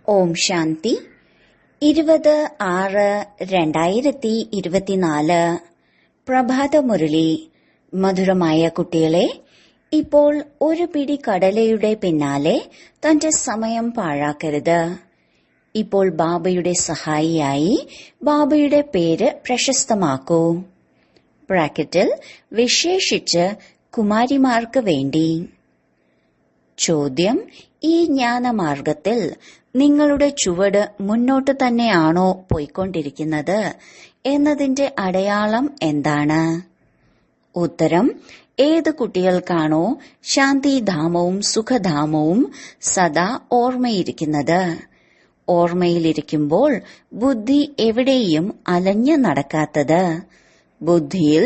ഓം ശാന്തി 20/6/2024 പ്രഭാതമുരളി. മധുരമായ കുട്ടികളെ, ഇപ്പോൾ ഒരു പിടി കടലയുടെ പിന്നാലെ തന്റെ സമയം പാഴാക്കരുത്. ഇപ്പോൾ ബാബയുടെ സഹായിയായി ബാബയുടെ പേര് പ്രശസ്തമാക്കൂ. ബ്രാക്കറ്റിൽ വിശേഷിച്ച് കുമാരിമാർക്ക് വേണ്ടി. ചോദ്യം: ഈ ജ്ഞാനമാർഗത്തിൽ നിങ്ങളുടെ ചുവട് മുന്നോട്ട് തന്നെയാണോ പോയിക്കൊണ്ടിരിക്കുന്നത് എന്നതിന്റെ അടയാളം എന്താണ്? ഉത്തരം: ഏത് കുട്ടികൾക്കാണോ ശാന്തിധാമവും സുഖധാമവും സദാ ഓർമ്മയിരിക്കുന്നത്, ഓർമ്മയിലിരിക്കുമ്പോൾ ബുദ്ധി എവിടെയും അലഞ്ഞു നടക്കാത്തത്, ബുദ്ധിയിൽ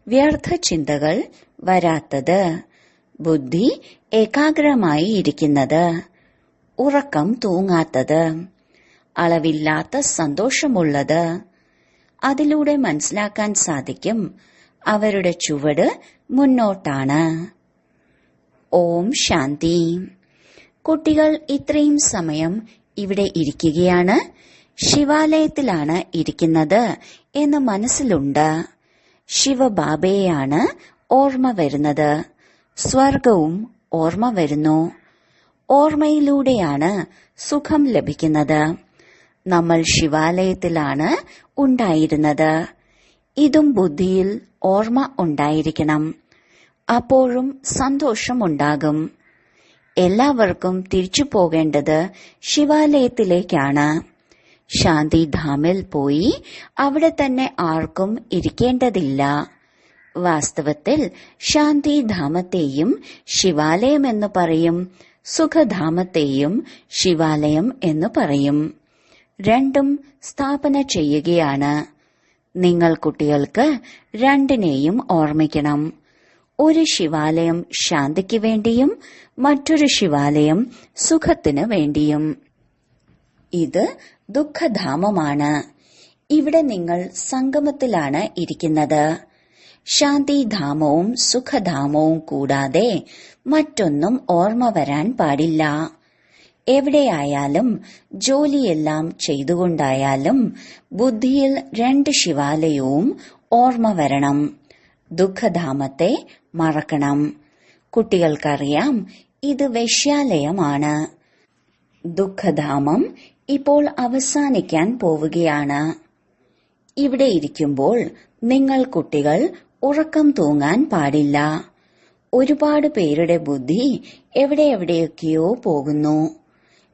വ്യർത്ഥ ചിന്തകൾ വരാത്തത്, ബുദ്ധി ഏകാഗ്രമായി ഇരിക്കുന്നത്, ഉറക്കം തൂങ്ങാത്തത്, അളവില്ലാത്ത സന്തോഷമുള്ളത്, അതിലൂടെ മനസ്സിലാക്കാൻ സാധിക്കും അവരുടെ ചുവട് മുന്നോട്ടാണ്. ഓം ശാന്തി. കുട്ടികൾ ഇത്രയും സമയം ഇവിടെ ഇരിക്കുകയാണ്, ശിവാലയത്തിലാണ് ഇരിക്കുന്നത് എന്ന് മനസ്സിലുണ്ട്. ശിവബാബയെയാണ് ഓർമ്മ വരുന്നത്, സ്വർഗവും ഓർമ്മ വരുന്നു. ഓർമ്മയിലൂടെയാണ് സുഖം ലഭിക്കുന്നത്. നമ്മൾ ശിവാലയത്തിലാണ് ഉണ്ടായിരുന്നത്. ഇതും ബുദ്ധിയിൽ ഓർമ്മ ഉണ്ടായിരിക്കണം. അപ്പോഴും സന്തോഷമുണ്ടാകും. എല്ലാവർക്കും തിരിച്ചു പോകേണ്ടത് ശിവാലയത്തിലേക്കാണ്. ശാന്തിധാമിൽ പോയി അവിടെ തന്നെ ആർക്കും ഇരിക്കേണ്ടതില്ല. വാസ്തവത്തിൽ ശാന്തിധാമത്തെയും ശിവാലയം എന്ന് പറയും, സുഖധാമത്തെയും ശിവാലയം എന്ന് പറയും. രണ്ടും സ്ഥാപന ചെയ്യുകയാണ്. നിങ്ങൾ കുട്ടികൾക്ക് രണ്ടിനെയും ഓർമ്മിക്കണം. ഒരു ശിവാലയം ശാന്തിക്ക് വേണ്ടിയും മറ്റൊരു ശിവാലയം സുഖത്തിന് വേണ്ടിയും. ഇത് ദുഃഖധാമമാണ്. ഇവിടെ നിങ്ങൾ സംഗമത്തിലാണ് ഇരിക്കുന്നത്. ശാന്തിധാമവും സുഖധാമവും കൂടാതെ മറ്റൊന്നും ഓർമ്മ വരാൻ പാടില്ല. എവിടെയായാലും ജോലിയെല്ലാം ചെയ്തുകൊണ്ടായാലും ബുദ്ധിയിൽ രണ്ട് ശിവാലയവും ഓർമ്മ വരണം. ദുഃഖധാമത്തെ മറക്കണം. കുട്ടികൾക്കറിയാം ഇത് വേശ്യാലയമാണ്. ദുഃഖധാമം ഇപ്പോൾ അവസാനിക്കാൻ പോവുകയാണ്. ഇവിടെ ഇരിക്കുമ്പോൾ നിങ്ങൾ കുട്ടികൾ ഉറക്കം തൂങ്ങാൻ പാടില്ല. ഒരുപാട് പേരുടെ ബുദ്ധി എവിടെയൊക്കെയോ പോകുന്നു.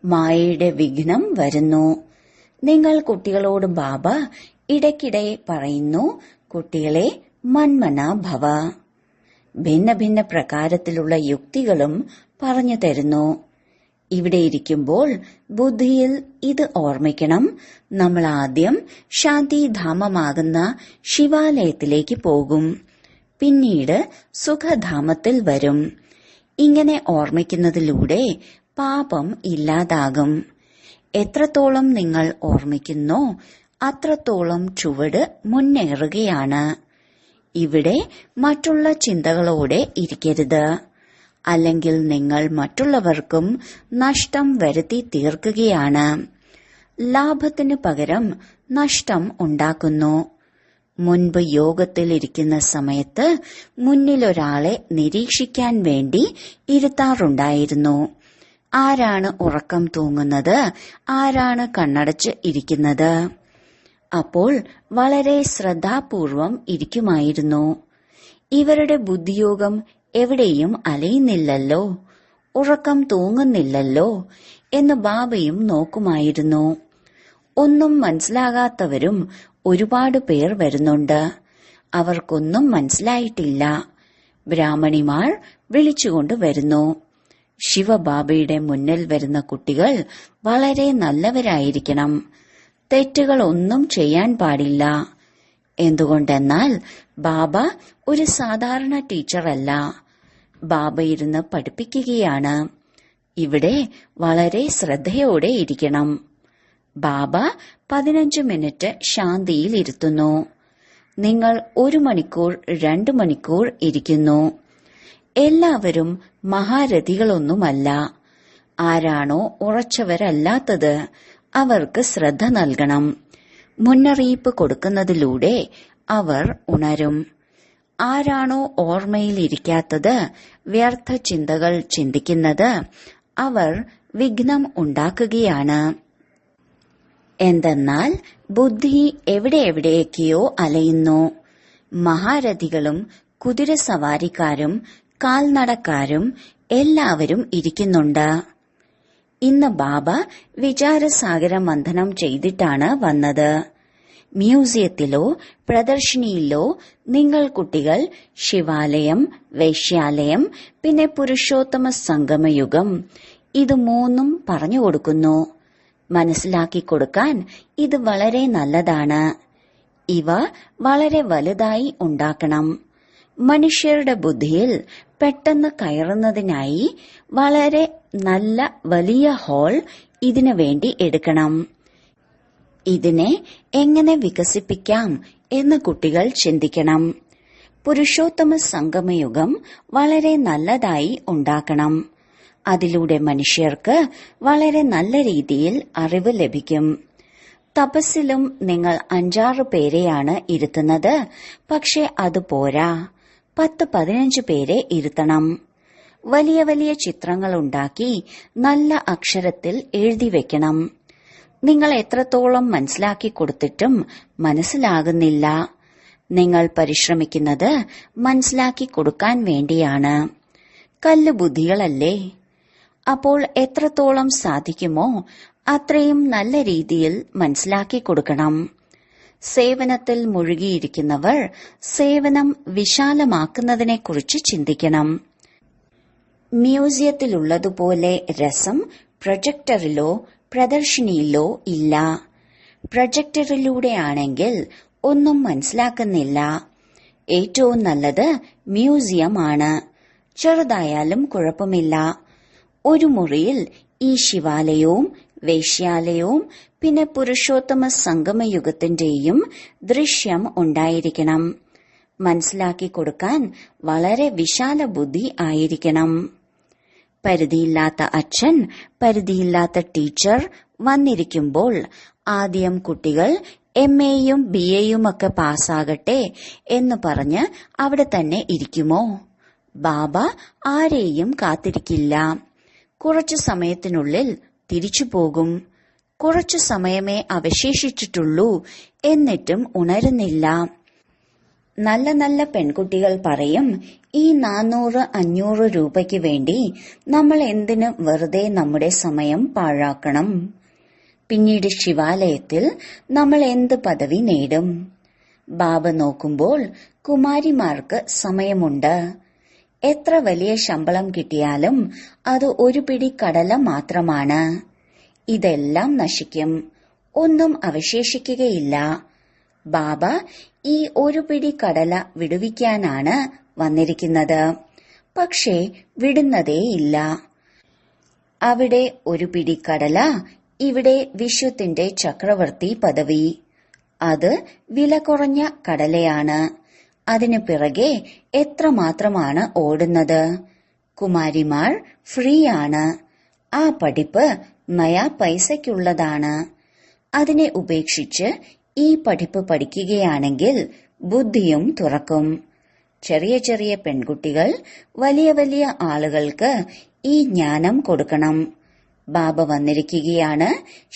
മായയുടെ വിഘ്നം വരുന്നു. നിങ്ങൾ കുട്ടികളോട് ബാബ ഇടയ്ക്കിടെ പറയുന്നു, കുട്ടികളെ മന്മന ഭവ. ഭിന്ന ഭിന്ന പ്രകാരത്തിലുള്ള യുക്തികളും പറഞ്ഞു തരുന്നു. ഇവിടെ ഇരിക്കുമ്പോൾ ബുദ്ധിയിൽ ഇത് ഓർമ്മിക്കണം, നമ്മൾ ആദ്യം ശാന്തിധാമമാകുന്ന ശിവാലയത്തിലേക്ക് പോകും, പിന്നീട് സുഖധാമത്തിൽ വരും. ഇങ്ങനെ ഓർമ്മിക്കുന്നതിലൂടെ പാപം ഇല്ലാതാകും. എത്രത്തോളം നിങ്ങൾ ഓർമ്മിക്കുന്നോ അത്രത്തോളം ചുവട് മുന്നേറുകയാണ്. ഇവിടെ മറ്റുള്ള ചിന്തകളോടെ ഇരിക്കരുത്. അല്ലെങ്കിൽ നിങ്ങൾ മറ്റുള്ളവർക്കും നഷ്ടം വരുത്തി തീർക്കുകയാണ്. ലാഭത്തിനു പകരം നഷ്ടം ഉണ്ടാക്കുന്നു. മുൻപ് യോഗത്തിലിരിക്കുന്ന സമയത്ത് മുന്നിലൊരാളെ നിരീക്ഷിക്കാൻ വേണ്ടി ഇരുത്താറുണ്ടായിരുന്നു. ആരാണ് ഉറക്കം തൂങ്ങുന്നത്, ആരാണ് കണ്ണടച്ച് ഇരിക്കുന്നത്. അപ്പോൾ വളരെ ശ്രദ്ധാപൂർവം ഇരിക്കുമായിരുന്നു. ഇവരുടെ ബുദ്ധിയോഗം എവിടെയും അലയുന്നില്ലല്ലോ, ഉറക്കം തൂങ്ങുന്നില്ലല്ലോ എന്ന് ബാബയും നോക്കുമായിരുന്നു. ഒന്നും മനസ്സിലാകാത്തവരും ഒരുപാട് പേർ വരുന്നുണ്ട്. അവർക്കൊന്നും മനസ്സിലായിട്ടില്ല. ബ്രാഹ്മണിമാർ വിളിച്ചുകൊണ്ട് വരുന്നു. ശിവബാബയുടെ മുന്നിൽ വരുന്ന കുട്ടികൾ വളരെ നല്ലവരായിരിക്കണം. തെറ്റുകൾ ഒന്നും ചെയ്യാൻ പാടില്ല. എന്തുകൊണ്ടെന്നാൽ ബാബ ഒരു സാധാരണ ടീച്ചറല്ല. ബാബ ഇരുന്ന് പഠിപ്പിക്കുകയാണ്. ഇവിടെ വളരെ ശ്രദ്ധയോടെ ഇരിക്കണം. ബാബ 15 മിനിറ്റ് ശാന്തിയിൽ ഇരുത്തുന്നു. നിങ്ങൾ 1 മണിക്കൂർ 2 മണിക്കൂർ ഇരിക്കുന്നു. എല്ലാവരും മഹാരഥികളൊന്നുമല്ല. ആരാണോ ഉറച്ചവരല്ലാത്തത് അവർക്ക് ശ്രദ്ധ നൽകണം. മുന്നറിയിപ്പ് കൊടുക്കുന്നതിലൂടെ അവർ ഉണരും. ആരാണോ ഓർമ്മയിലിരിക്കാത്തത്, വ്യർത്ഥ ചിന്തകൾ ചിന്തിക്കുന്നത്, അവർ വിഘ്നം ഉണ്ടാക്കുകയാണ്. എന്തെന്നാൽ ബുദ്ധി എവിടെയൊക്കെയോ അലയുന്നു. മഹാരഥികളും കുതിരസവാരിക്കാരും കാൽനടക്കാരും എല്ലാവരും ഇരിക്കുന്നുണ്ട്. ഇന്ന് ബാബ വിചാരസാഗര മന്ഥനം ചെയ്തിട്ടാണ് വന്നത്. മ്യൂസിയത്തിലോ പ്രദർശനിയിലോ നിങ്ങൾ കുട്ടികൾ ശിവാലയം, വേശ്യാലയം, പിന്നെ പുരുഷോത്തമ സംഗമയുഗം, ഇത് മൂന്നും പറഞ്ഞു കൊടുക്കുന്നു. മനസ്സിലാക്കി കൊടുക്കാൻ ഇത് വളരെ നല്ലതാണ്. ഇവ വളരെ വലുതായി ഉണ്ടാക്കണം. മനുഷ്യരുടെ ബുദ്ധിയിൽ പെട്ടെന്ന് കയറുന്നതിനായി വളരെ നല്ല വലിയ ഹാൾ ഇതിനു വേണ്ടി എടുക്കണം. ഇതിനെ എങ്ങനെ വികസിപ്പിക്കാം എന്ന് കുട്ടികൾ ചിന്തിക്കണം. പുരുഷോത്തമ സംഗമയുഗം വളരെ നല്ലതായി ഉണ്ടാക്കണം. അതിലൂടെ മനുഷ്യർക്ക് വളരെ നല്ല രീതിയിൽ അറിവ് ലഭിക്കും. തപസ്സിലും നിങ്ങൾ 5-6 പേരെയാണ് ഇരുത്തുന്നത്. പക്ഷെ അത് പോരാ, 10-15 പേരെ ഇരുത്തണം. വലിയ വലിയ ചിത്രങ്ങൾ ഉണ്ടാക്കി നല്ല അക്ഷരത്തിൽ എഴുതി വെക്കണം. നിങ്ങൾ എത്രത്തോളം മനസ്സിലാക്കി കൊടുത്തിട്ടും മനസ്സിലാകുന്നില്ല. നിങ്ങൾ പരിശ്രമിക്കുന്നത് മനസ്സിലാക്കി കൊടുക്കാൻ വേണ്ടിയാണ്. കല്ല് ബുദ്ധികളല്ലേ? അപ്പോൾ എത്രത്തോളം സാധിക്കുമോ അത്രയും നല്ല രീതിയിൽ മനസ്സിലാക്കി കൊടുക്കണം. സേവനത്തിൽ മുഴുകിയിരിക്കുന്നവർ സേവനം വിശാലമാക്കുന്നതിനെക്കുറിച്ച് ചിന്തിക്കണം. മ്യൂസിയത്തിലുള്ളതുപോലെ രസം പ്രൊജക്ടറിലോ പ്രദർശനിയിലോ ഇല്ല. പ്രൊജക്ടറിലൂടെയാണെങ്കിൽ ഒന്നും മനസ്സിലാക്കുന്നില്ല. ഏറ്റവും നല്ലത് മ്യൂസിയമാണ്. ചെറുതായാലും കുഴപ്പമില്ല. ഒരു മുറിയിൽ ഈ ശിവാലയവും വേശ്യാലയവും പിന്നെ പുരുഷോത്തമ സംഗമയുഗത്തിന്റെയും ദൃശ്യം ഉണ്ടായിരിക്കണം. മനസ്സിലാക്കി കൊടുക്കാൻ വളരെ വിശാല ബുദ്ധി ആയിരിക്കണം. പരിധിയില്ലാത്ത അച്ഛൻ, പരിധിയില്ലാത്ത ടീച്ചർ വന്നിരിക്കുമ്പോൾ ആദ്യം കുട്ടികൾ MAയും BAയും ഒക്കെ പാസ്സാകട്ടെ എന്ന് പറഞ്ഞ് അവിടെ തന്നെ ഇരിക്കുമോ? ബാബ ആരെയും കാത്തിരിക്കില്ല. കുറച്ചു സമയത്തിനുള്ളിൽ തിരിച്ചു പോകും. കുറച്ചു സമയമേ അവശേഷിച്ചിട്ടുള്ളൂ, എന്നിട്ടും ഉണരുന്നില്ല. നല്ല നല്ല പെൺകുട്ടികൾ പറയും, ഈ 400-500 രൂപയ്ക്ക് വേണ്ടി നമ്മൾ എന്തിന് വെറുതെ നമ്മുടെ സമയം പാഴാക്കണം? പിന്നീട് ശിവാലയത്തിൽ നമ്മൾ എന്ത് പദവി നേടും? ബാബ നോക്കുമ്പോൾ കുമാരിമാർക്ക് സമയമുണ്ട്. എത്ര വലിയ ശമ്പളം കിട്ടിയാലും അത് ഒരു പിടി കടല മാത്രമാണ്. ഇതെല്ലാം നശിക്കും. ഒന്നും അവശേഷിക്കുകയില്ല. ബാബ ഈ ഒരു പിടി കടല വിടുവിക്കാനാണ് വന്നിരിക്കുന്നത്. പക്ഷേ വിടുന്നതേയില്ല. അവിടെ ഒരു പിടി കടല, ഇവിടെ വിശ്വത്തിന്റെ ചക്രവർത്തി പദവി. അത് വില കുറഞ്ഞ കടലയാണ്. അതിനു പിറകെ എത്രമാത്രമാണ് ഓടുന്നത്? കുമാരിമാർ ഫ്രീ ആണ്. ആ പഠിപ്പ് നയാ പൈസയ്ക്കുള്ളതാണ്. അതിനെ ഉപേക്ഷിച്ച് ഈ പഠിപ്പ് പഠിക്കുകയാണെങ്കിൽ ബുദ്ധിയും തുറക്കും. ചെറിയ ചെറിയ പെൺകുട്ടികൾ വലിയ വലിയ ആളുകൾക്ക് ഈ ജ്ഞാനം കൊടുക്കണം. ബാബ വന്നിരിക്കുകയാണ്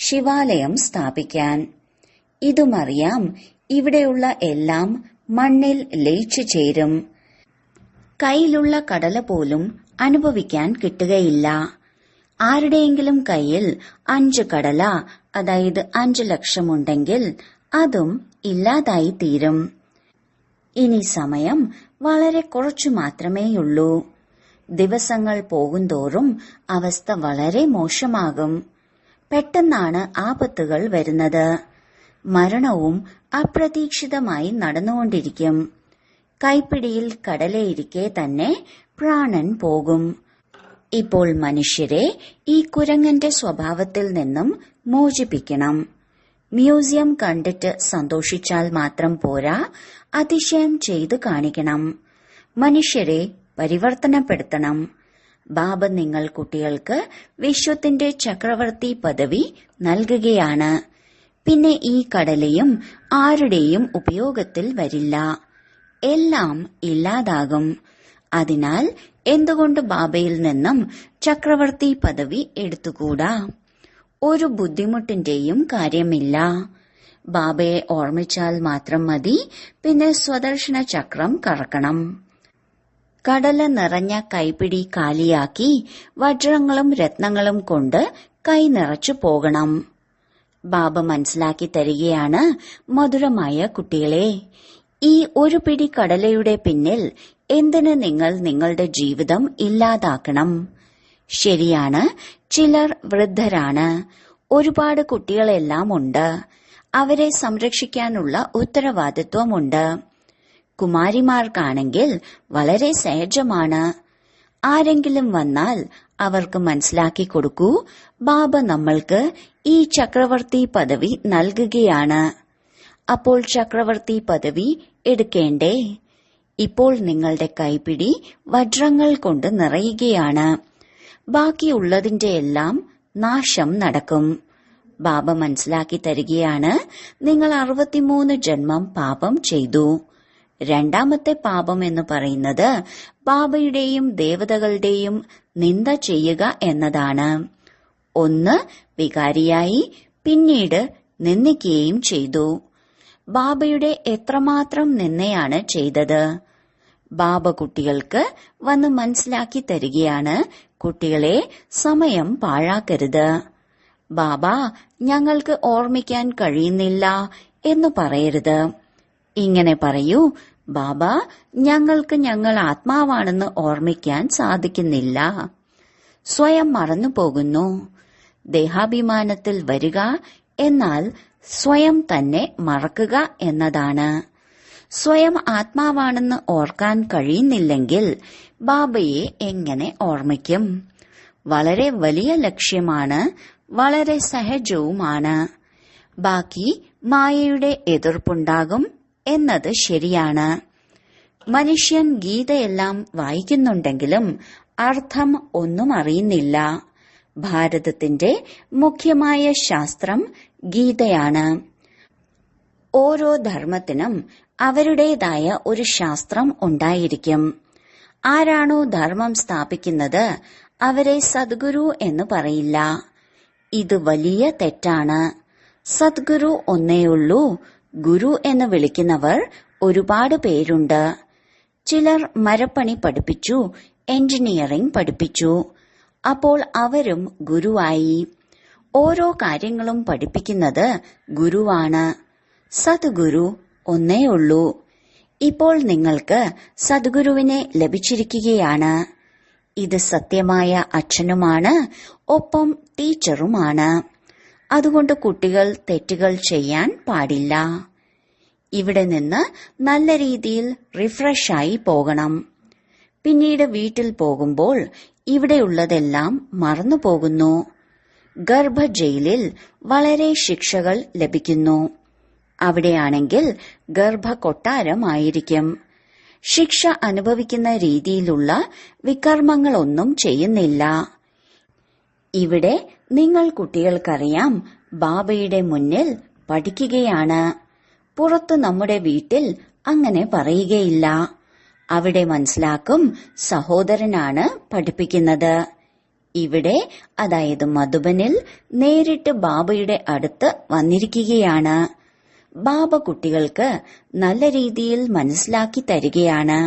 ശിവാലയം സ്ഥാപിക്കാൻ. ഇതുമറിയാം, ഇവിടെയുള്ള എല്ലാം മണ്ണിൽ ലയിച്ചു ചേരും. കയ്യിലുള്ള കടല പോലും അനുഭവിക്കാൻ കിട്ടുകയില്ല. ആരുടെയെങ്കിലും കയ്യിൽ 5 കടല, അതായത് 5 ലക്ഷമുണ്ടെങ്കിൽ അതും ഇല്ലാതായി തീരും. ഇനി സമയം വളരെ കുറച്ചു മാത്രമേയുള്ളൂ. ദിവസങ്ങൾ പോകുന്തോറും അവസ്ഥ വളരെ മോശമാകും. പെട്ടെന്നാണ് ആപത്തുകൾ വരുന്നത്. മരണവും അപ്രതീക്ഷിതമായി നടന്നുകൊണ്ടിരിക്കും. കൈപ്പിടിയിൽ കടലയിരിക്കെ തന്നെ പ്രാണൻ പോകും. ഇപ്പോൾ മനുഷ്യരെ ഈ കുരങ്ങന്റെ സ്വഭാവത്തിൽ നിന്നും മോചിപ്പിക്കണം. മ്യൂസിയം കണ്ടിട്ട് സന്തോഷിച്ചാൽ മാത്രം പോരാ, അതിശയം ചെയ്തു കാണിക്കണം. മനുഷ്യരെ പരിവർത്തനപ്പെടുത്തണം. ബാബ നിങ്ങൾ കുട്ടികൾക്ക് വിശ്വത്തിന്റെ ചക്രവർത്തി പദവി നൽകുകയാണ്. പിന്നെ ഈ കടലയും ആരുടെയും ഉപയോഗത്തിൽ വരില്ല, എല്ലാം ഇല്ലാതാകും. അതിനാൽ എന്തുകൊണ്ട് ബാബയിൽ നിന്നും ചക്രവർത്തി പദവി എടുത്തുകൂടാ? ഒരു ബുദ്ധിമുട്ടിന്റെയും കാര്യമില്ല. ബാബയെ ഓർമ്മിച്ചാൽ മാത്രം മതി. പിന്നെ സ്വദർശന ചക്രം കറക്കണം. കടല നിറഞ്ഞ കൈപ്പിടി കാലിയാക്കി വജ്രങ്ങളും രത്നങ്ങളും കൊണ്ട് കൈ നിറച്ചു പോകണം. ബാബ മനസ്സിലാക്കി തരികയാണ്, മധുരമായ കുട്ടികളെ, ഈ ഒരു പിടി കടലയുടെ പിന്നിൽ എന്തിന് നിങ്ങൾ നിങ്ങളുടെ ജീവിതം ഇല്ലാതാക്കണം? ശരിയാണ്, ചിലർ വൃദ്ധരാണ്, ഒരുപാട് കുട്ടികളെല്ലാം ഉണ്ട്, അവരെ സംരക്ഷിക്കാനുള്ള ഉത്തരവാദിത്വമുണ്ട്. കുമാരിമാർക്കാണെങ്കിൽ വളരെ സഹജമാണ്. ആരെങ്കിലും വന്നാൽ അവർക്ക് മനസ്സിലാക്കി കൊടുക്കൂ, ബാബ നമ്മൾക്ക് ഈ ചക്രവർത്തി പദവി നൽകുകയാണ്. അപ്പോൾ ചക്രവർത്തി പദവി എടുക്കേണ്ടേ? ഇപ്പോൾ നിങ്ങളുടെ കൈപ്പിടി വജ്രങ്ങൾ കൊണ്ട് നിറയുകയാണ്. ബാക്കിയുള്ളതിന്റെ എല്ലാം നാശം നടക്കും. ബാബ മനസ്സിലാക്കി തരികയാണ്, നിങ്ങൾ 63 ജന്മം പാപം ചെയ്തു. രണ്ടാമത്തെ പാപം എന്ന് പറയുന്നത് ബാബയുടെയും ദേവതകളുടെയും നിന്ദ ചെയ്യുക എന്നതാണ്. ഒന്ന് വികാരിയായി, പിന്നീട് നിന്ദിക്കുകയും ചെയ്തു. ബാബയുടെ എത്രമാത്രം നിന്ദയാണ് ചെയ്തത്? ബാബ കുട്ടികൾക്ക് വന്ന് മനസ്സിലാക്കി തരികയാണ്, കുട്ടികളെ സമയം പാഴാക്കരുത്. ബാബ ഞങ്ങൾക്ക് ഓർമ്മിക്കാൻ കഴിയുന്നില്ല എന്ന് പറയരുത്. ഇങ്ങനെ പറയൂ, ബാബ ഞങ്ങൾക്ക് ഞങ്ങൾ ആത്മാവാണെന്ന് ഓർമ്മിക്കാൻ സാധിക്കുന്നില്ല, സ്വയം മറന്നു പോകുന്നു. ദേഹാഭിമാനത്തിൽ വരിക എന്നാൽ സ്വയം തന്നെ മറക്കുക എന്നതാണ്. സ്വയം ആത്മാവാണെന്ന് ഓർക്കാൻ കഴിയുന്നില്ലെങ്കിൽ ബാബയെ എങ്ങനെ ഓർമ്മിക്കും? വളരെ വലിയ ലക്ഷ്യമാണ്, വളരെ സഹജവുമാണ്. ബാക്കി മായയുടെ എതിർപ്പുണ്ടാകും എന്നത് ശരിയാണ്. മനുഷ്യൻ ഗീതയെല്ലാം വായിക്കുന്നുണ്ടെങ്കിലും അർത്ഥം ഒന്നും അറിയുന്നില്ല. ഭാരതത്തിന്റെ മുഖ്യമായ ശാസ്ത്രം ഗീതയാണ്. ഓരോ ധർമ്മത്തിനും അവരുടേതായ ഒരു ശാസ്ത്രം ഉണ്ടായിരിക്കും. ആരാണോ ധർമ്മം സ്ഥാപിക്കുന്നത് അവരെ സദ്ഗുരു എന്ന് പറയില്ല. ഇത് വലിയ തെറ്റാണ്. സദ്ഗുരു ഒന്നേയുള്ളൂ. ഗുരു എന്ന് വിളിക്കുന്നവർ ഒരുപാട് പേരുണ്ട്. ചിലർ മരപ്പണി പഠിപ്പിച്ചു, എഞ്ചിനീയറിംഗ് പഠിപ്പിച്ചു. അപ്പോൾ അവരും ഗുരുവായി. ഓരോ കാര്യങ്ങളും പഠിപ്പിക്കുന്നത് ഗുരുവാണ്. സദ്ഗുരു ഒന്നേയുള്ളൂ. ഇപ്പോൾ നിങ്ങൾക്ക് സദ്ഗുരുവിനെ ലഭിച്ചിരിക്കുകയാണ്. ഇത് സത്യമായ അച്ഛനുമാണ്, ഒപ്പം ടീച്ചറുമാണ്. അതുകൊണ്ട് കുട്ടികൾ തെറ്റുകൾ ചെയ്യാൻ പാടില്ല. ഇവിടെ നിന്ന് നല്ല രീതിയിൽ റിഫ്രഷായി പോകണം. പിന്നീട് വീട്ടിൽ പോകുമ്പോൾ ഇവിടെയുള്ളതെല്ലാം മറന്നു പോകുന്നു. ഗർഭ ജയിലിൽ വളരെ ശിക്ഷകൾ ലഭിക്കുന്നു. അവിടെയാണെങ്കിൽ ഗർഭ കൊട്ടാരമായിരിക്കും. ശിക്ഷ അനുഭവിക്കുന്ന രീതിയിലുള്ള വികർമ്മങ്ങളൊന്നും ചെയ്യുന്നില്ല. ഇവിടെ നിങ്ങൾ കുട്ടികൾക്കറിയാം, ബാബയുടെ മുന്നിൽ പഠിക്കുകയാണ്. പുറത്തു നമ്മുടെ വീട്ടിൽ അങ്ങനെ പറയുകയില്ല. അവിടെ മനസ്സിലാക്കും, സഹോദരനാണ് പഠിപ്പിക്കുന്നത്. ഇവിടെ, അതായത് മധുബനിൽ, നേരിട്ട് ബാബയുടെ അടുത്ത് വന്നിരിക്കുകയാണ്. ബാബ കുട്ടികൾക്ക് നല്ല രീതിയിൽ മനസ്സിലാക്കി തരികയാണ്.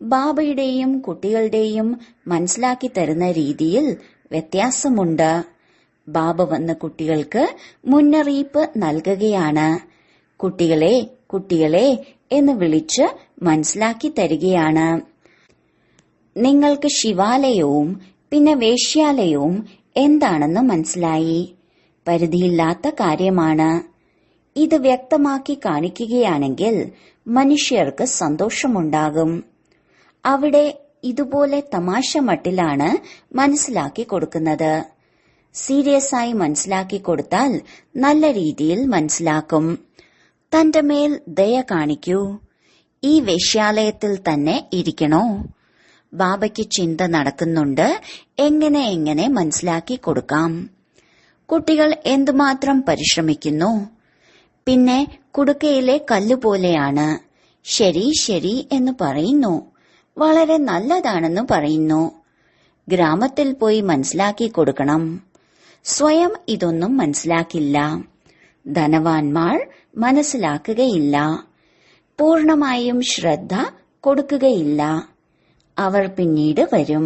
ബാബയുടെയും കുട്ടികളുടെയും മനസ്സിലാക്കി തരുന്ന രീതിയിൽ വ്യത്യാസമുണ്ട്. ബാബ വന്ന കുട്ടികൾക്ക് മുന്നറിയിപ്പ് നൽകുകയാണ്. കുട്ടികളെ കുട്ടികളെ എന്ന് വിളിച്ച് മനസ്സിലാക്കി തരികയാണ്. നിങ്ങൾക്ക് ശിവാലയവും പിന്നെ വേശ്യാലയവും എന്താണെന്ന് മനസ്സിലായി. പരിധിയില്ലാത്ത കാര്യമാണ്. ഇത് വ്യക്തമാക്കി കാണിക്കുകയാണെങ്കിൽ മനുഷ്യർക്ക് സന്തോഷമുണ്ടാകും. അവിടെ ഇതുപോലെ തമാശ മട്ടിലാണ് മനസ്സിലാക്കി കൊടുക്കുന്നത്. സീരിയസ് ആയി മനസ്സിലാക്കി കൊടുത്താൽ നല്ല രീതിയിൽ മനസ്സിലാക്കും. തന്റെ മേൽ ദയ കാണിക്കൂ. ഈ വേശ്യാലയത്തിൽ തന്നെ ഇരിക്കണോ? ബാബയ്ക്ക് ചിന്ത നടക്കുന്നുണ്ട്, എങ്ങനെ മനസ്സിലാക്കി കൊടുക്കാം. കുട്ടികൾ എന്തുമാത്രം പരിശ്രമിക്കുന്നു. പിന്നെ കുടുക്കയിലെ കല്ലുപോലെയാണ്. ശരി ശരി എന്ന് പറയുന്നു, വളരെ നല്ലതാണെന്ന് പറയുന്നു. ഗ്രാമത്തിൽ പോയി മനസ്സിലാക്കി കൊടുക്കണം. സ്വയം ഇതൊന്നും മനസ്സിലാക്കില്ല. ധനവാന്മാർ മനസ്സിലാക്കുകയില്ല. പൂർണമായും ശ്രദ്ധ കൊടുക്കുകയില്ല. അവർ പിന്നീട് വരും.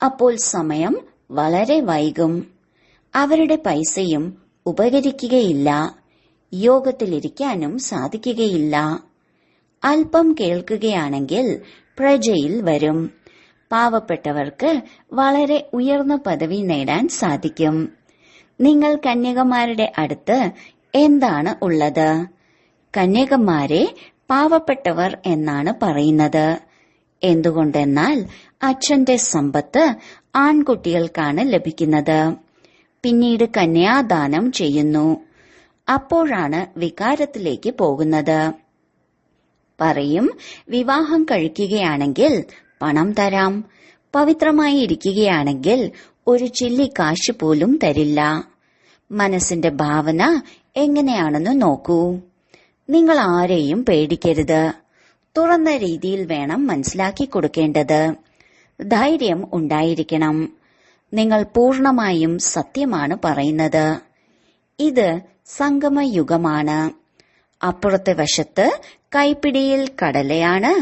അപ്പോൾ സമയം വളരെ വൈകും. അവരുടെ പൈസയും ഉപകരിക്കുകയില്ല. യോഗത്തിലിരിക്കാനും സാധിക്കുകയില്ല. അല്പം കേൾക്കുകയാണെങ്കിൽ പ്രജയിൽ വരും. പാവപ്പെട്ടവർക്ക് വളരെ ഉയർന്ന പദവി നേടാൻ സാധിക്കും. നിങ്ങൾ കന്യകമാരുടെ അടുത്ത് എന്താണ് ഉള്ളത്? കന്യകമാരെ പാവപ്പെട്ടവർ എന്നാണ് പറയുന്നത്. എന്തുകൊണ്ടെന്നാൽ അച്ഛന്റെ സമ്പത്ത് ആൺകുട്ടികൾക്കാണ് ലഭിക്കുന്നത്. പിന്നീട് കന്യാദാനം ചെയ്യുന്നു. അപ്പോഴാണ് വികാരത്തിലേക്ക് പോകുന്നത്. പറയും, വിവാഹം കഴിക്കുകയാണെങ്കിൽ പണം തരാം. പവിത്രമായി ഇരിക്കുകയാണെങ്കിൽ ഒരു ചില്ലി കാശ് പോലും തരില്ല. മനസ്സിന്റെ ഭാവന എങ്ങനെയാണെന്ന് നോക്കൂ. നിങ്ങൾ ആരെയും പേടിക്കരുത്. തുറന്ന രീതിയിൽ വേണം മനസ്സിലാക്കി കൊടുക്കേണ്ടത്. ധൈര്യം ഉണ്ടായിരിക്കണം. നിങ്ങൾ പൂർണമായും സത്യമാണ് പറയുന്നത്. ഇത് സംഗമയുഗമാണ്. അപ്പുറത്തെ വശത്ത് കൈപ്പിടിയിൽ കടലയാണ്,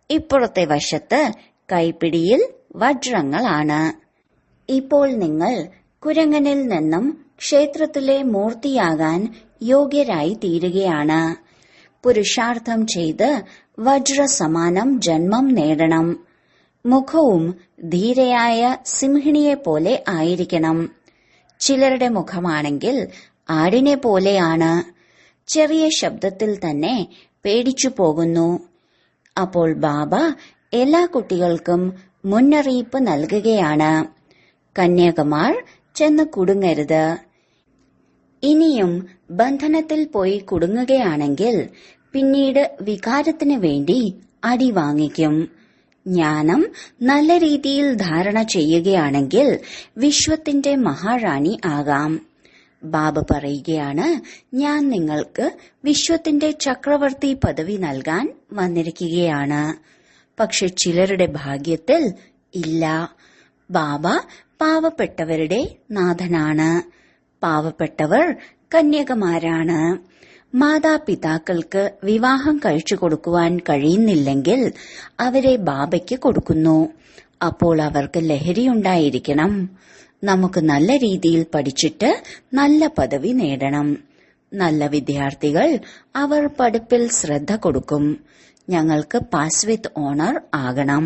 ഇപ്പുറത്തെ വശത്ത് കൈപ്പിടിയിൽ വജ്രങ്ങളാണ്. ഇപ്പോൾ നിങ്ങൾ കുരങ്ങനിൽ നിന്നും ക്ഷേത്രത്തിലെ മൂർത്തിയാകാൻ യോഗ്യരായി തീരുകയാണ്. പുരുഷാർത്ഥം ചെയ്ത് വജ്രസമാനം ജന്മം നേടണം. മുഖവും ധീരയായ സിംഹിണിയെ പോലെ ആയിരിക്കണം. ചിലരുടെ മുഖമാണെങ്കിൽ ആടിനെ പോലെയാണ്. ചെറിയ ശബ്ദത്തിൽ തന്നെ പേടിച്ചു പോകുന്നു. അപ്പോൾ ബാബ എല്ലാ കുട്ടികൾക്കും മുന്നറിയിപ്പ് നൽകുകയാണ്. കന്യാകുമാർ ചെന്ന് കുടുങ്ങരുത്. ഇനിയും ബന്ധനത്തിൽ പോയി കുടുങ്ങുകയാണെങ്കിൽ പിന്നീട് വികാരത്തിന് വേണ്ടി അടി വാങ്ങിക്കും. ജ്ഞാനം നല്ല രീതിയിൽ ധാരണ ചെയ്യുകയാണെങ്കിൽ വിശ്വത്തിന്റെ മഹാറാണി ആകാം. ബാബ പറയുകയാണ്, ഞാൻ നിങ്ങൾക്ക് വിശ്വത്തിന്റെ ചക്രവർത്തി പദവി നൽകാൻ വന്നിരിക്കുകയാണ്. പക്ഷെ ചിലരുടെ ഭാഗ്യത്തിൽ ഇല്ല. ബാബ പാവപ്പെട്ടവരുടെ നാഥനാണ്. പാവപ്പെട്ടവർ കന്യകമാരാണ്. മാതാപിതാക്കൾക്ക് വിവാഹം കഴിച്ചു കൊടുക്കുവാൻ കഴിയുന്നില്ലെങ്കിൽ അവരെ ബാബയ്ക്ക് കൊടുക്കുന്നു. അപ്പോൾ അവർക്ക് ലഹരിയുണ്ടായിരിക്കണം. നമുക്ക് നല്ല രീതിയിൽ പഠിച്ചിട്ട് നല്ല പദവി നേടണം. നല്ല വിദ്യാർത്ഥികൾ അവർ പഠിപ്പിൽ ശ്രദ്ധ കൊടുക്കും. ഞങ്ങൾക്ക് പാസ് വിത്ത് ഓണർ ആകണം.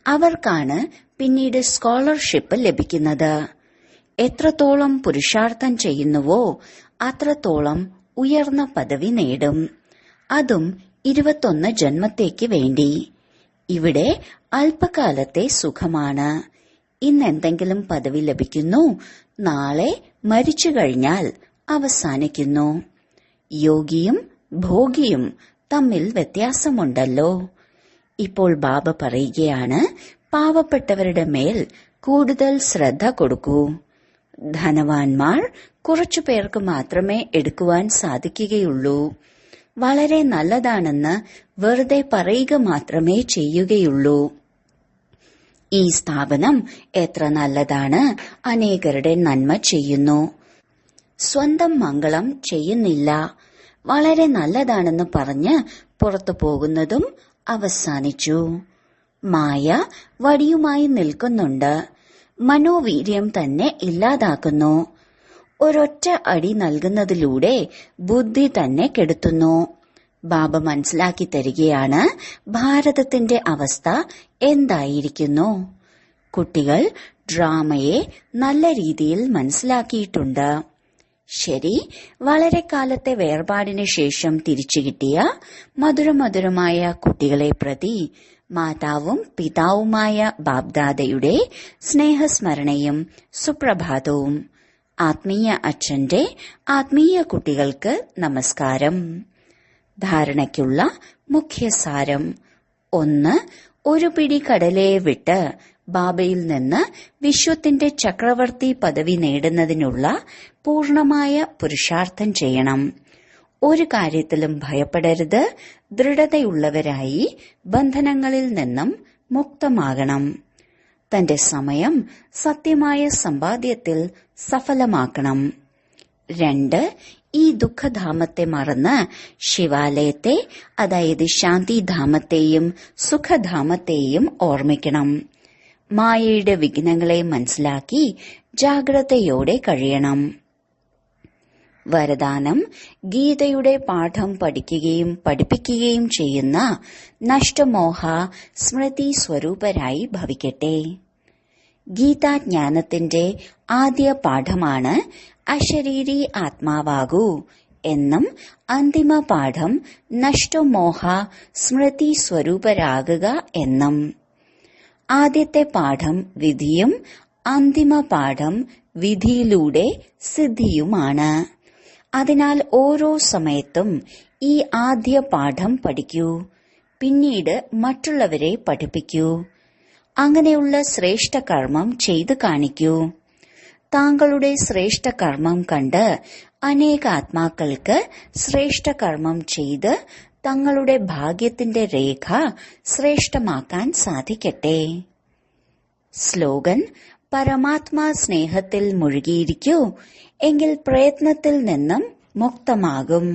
അവർക്കാണ് പിന്നീട് സ്കോളർഷിപ്പ് ലഭിക്കുന്നത്. എത്രത്തോളം പുരുഷാർത്ഥം ചെയ്യുന്നുവോ അത്രത്തോളം ഉയർന്ന പദവി നേടും. അതും 21 ജന്മത്തേക്ക് വേണ്ടി. ഇവിടെ അല്പകാലത്തെ സുഖമാണ്. ഇന്നെന്തെങ്കിലും പദവി ലഭിക്കുന്നു, നാളെ മരിച്ചു കഴിഞ്ഞാൽ അവസാനിക്കുന്നു. യോഗിയും ഭോഗിയും തമ്മിൽ വ്യത്യാസമുണ്ടല്ലോ. ഇപ്പോൾ ബാബ പറയുകയാണ്, പാവപ്പെട്ടവരുടെ മേൽ കൂടുതൽ ശ്രദ്ധ കൊടുക്കൂ. ധനവാന്മാർ കുറച്ചു പേർക്ക് മാത്രമേ എടുക്കുവാൻ സാധിക്കുകയുള്ളൂ. വളരെ നല്ലതാണെന്ന് വെറുതെ പറയുക മാത്രമേ ചെയ്യുകയുള്ളൂ. ഈ സ്ഥാപനം എത്ര നല്ലതാണ്, അനേകരുടെ നന്മ ചെയ്യുന്നു. സ്വന്തം മംഗളം ചെയ്യുന്നില്ല. വളരെ നല്ലതാണെന്ന് പറഞ്ഞ് പുറത്തു പോകുന്നതും അവസാനിച്ചു. മായ വടിയുമായി നിൽക്കുന്നുണ്ട്. മനോവീര്യം തന്നെ ഇല്ലാതാക്കുന്നു. ഒരൊറ്റ അടി നൽകുന്നതിലൂടെ ബുദ്ധി തന്നെ കെടുത്തുന്നു. ബാബ മനസ്സിലാക്കി തരികയാണ്, ഭാരതത്തിന്റെ അവസ്ഥ എന്തായിരിക്കുന്നു. കുട്ടികൾ ഡ്രാമയെ നല്ല രീതിയിൽ മനസ്സിലാക്കിയിട്ടുണ്ട്. ശരി, വളരെ കാലത്തെ വേർപാടിന് ശേഷം തിരിച്ചു കിട്ടിയ മധുരമധുരമായ കുട്ടികളെ പ്രതി മാതാവും പിതാവുമായ ബാബ്ദാദയുടെ സ്നേഹസ്മരണയും സുപ്രഭാതവും. ആത്മീയ അച്ഛന്റെ ആത്മീയ കുട്ടികൾക്ക് നമസ്കാരം. ധാരണയ്ക്കുള്ള മുഖ്യസാരം: 1. ഒരു പിടി കടലയെ വിട്ട് ബാബയിൽ നിന്ന് വിശ്വത്തിന്റെ ചക്രവർത്തി പദവി നേടുന്നതിനുള്ള പൂർണമായ പുരുഷാർത്ഥം ചെയ്യണം. ഒരു കാര്യത്തിലും ഭയപ്പെടരുത്. ദൃഢതയുള്ളവരായി ബന്ധനങ്ങളിൽ നിന്നും മുക്തമാകണം. തന്റെ സമയം സത്യമായ സമ്പാദ്യത്തിൽ സഫലമാക്കണം. 2. ഈ ദുഃഖധാമത്തെ മറന്ന് ശിവാലയത്തെ, അതായത് ശാന്തിധാമത്തെയും സുഖധാമത്തെയും ഓർമ്മിക്കണം. മായയുടെ വിഘ്നങ്ങളെ മനസ്സിലാക്കി ജാഗ്രതയോടെ കഴിയണം. വരദാനം: ഗീതയുടെ പാഠം പഠിക്കുകയും പഠിപ്പിക്കുകയും ചെയ്യുന്ന നഷ്ടമോഹ സ്മൃതി സ്വരൂപരായി ഭവിക്കട്ടെ. ഗീതാജ്ഞാനത്തിന്റെ ആദ്യ പാഠമാണ് അശരീരി ആത്മാവാകൂ എന്നും അന്തിമ പാഠം നഷ്ടമോഹ സ്മൃതി സ്വരൂപരാകുക എന്നും. ആദ്യത്തെ പാഠം വിധിയും അന്തിമ പാഠം വിധിയിലൂടെ സിദ്ധിയുമാണ്. അതിനാൽ ഓരോ സമയത്തും ഈ ആദ്യ പാഠം പഠിക്കൂ. പിന്നീട് മറ്റുള്ളവരെ പഠിപ്പിക്കൂ. അങ്ങനെയുള്ള ശ്രേഷ്ഠ കർമ്മം ചെയ്തു കാണിക്കൂ. താങ്കളുടെ ശ്രേഷ്ഠ കർമ്മം കണ്ട് അനേക ആത്മാക്കൾക്ക് ശ്രേഷ്ഠ കർമ്മം ചെയ്ത് തങ്ങളുടെ ഭാഗ്യത്തിന്റെ രേഖ ശ്രേഷ്ഠമാക്കാൻ സാധിക്കട്ടെ. സ്ലോഗൻ: പരമാത്മാ സ്നേഹത്തിൽ മുഴുകിയിരിക്കൂ, എങ്കിൽ പ്രയത്നത്തിൽ നിന്നും മുക്തമാകും.